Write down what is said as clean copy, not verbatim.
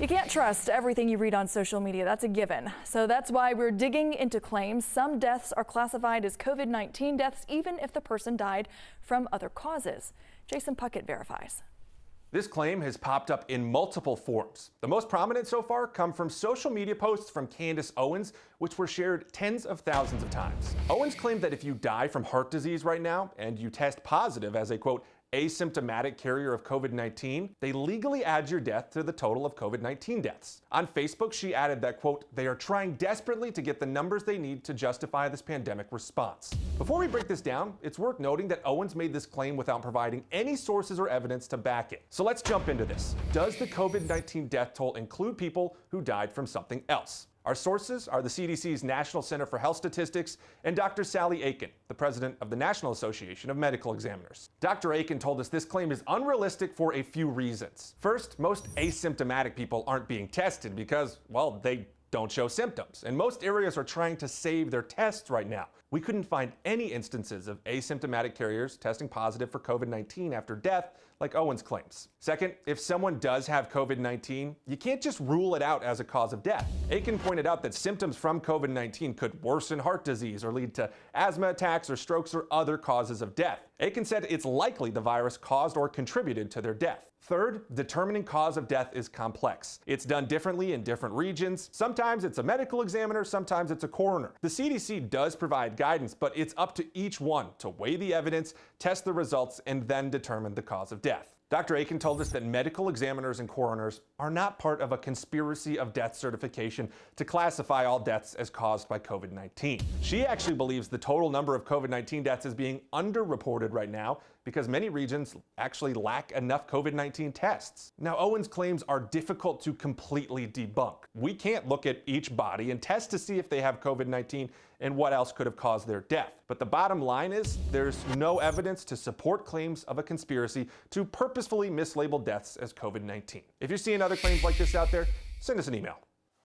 You can't trust everything you read on social media. That's a given. So that's why we're digging into claims. Some deaths are classified as COVID-19 deaths, even if the person died from other causes. Jason Puckett verifies. This claim has popped up in multiple forms. The most prominent so far come from social media posts from Candace Owens, which were shared tens of thousands of times. Owens claimed that if you die from heart disease right now and you test positive as a, quote, asymptomatic carrier of COVID-19, they legally add your death to the total of COVID-19 deaths. On Facebook, she added that, quote, they are trying desperately to get the numbers they need to justify this pandemic response. Before we break this down, it's worth noting that Owens made this claim without providing any sources or evidence to back it. So let's jump into this. Does the COVID-19 death toll include people who died from something else? Our sources are the CDC's National Center for Health Statistics and Dr. Sally Aiken, the president of the National Association of Medical Examiners. Dr. Aiken told us this claim is unrealistic for a few reasons. First, most asymptomatic people aren't being tested because, well, they don't show symptoms, and most areas are trying to save their tests right now. We couldn't find any instances of asymptomatic carriers testing positive for COVID-19 after death, like Owens claims. Second, if someone does have COVID-19, you can't just rule it out as a cause of death. Aiken pointed out that symptoms from COVID-19 could worsen heart disease or lead to asthma attacks or strokes or other causes of death. Aiken said it's likely the virus caused or contributed to their death. Third, determining cause of death is complex. It's done differently in different regions. Sometimes it's a medical examiner, sometimes it's a coroner. The CDC does provide guidance, but it's up to each one to weigh the evidence, test the results, and then determine the cause of death. Dr. Aiken told us that medical examiners and coroners are not part of a conspiracy of death certification to classify all deaths as caused by COVID-19. She actually believes the total number of COVID-19 deaths is being underreported right now because many regions actually lack enough COVID-19 tests. Now, Owens' claims are difficult to completely debunk. We can't look at each body and test to see if they have COVID-19 and what else could have caused their death. But the bottom line is there's no evidence to support claims of a conspiracy to purposefully mislabel deaths as COVID-19. If you're seeing other claims like this out there, send us an email.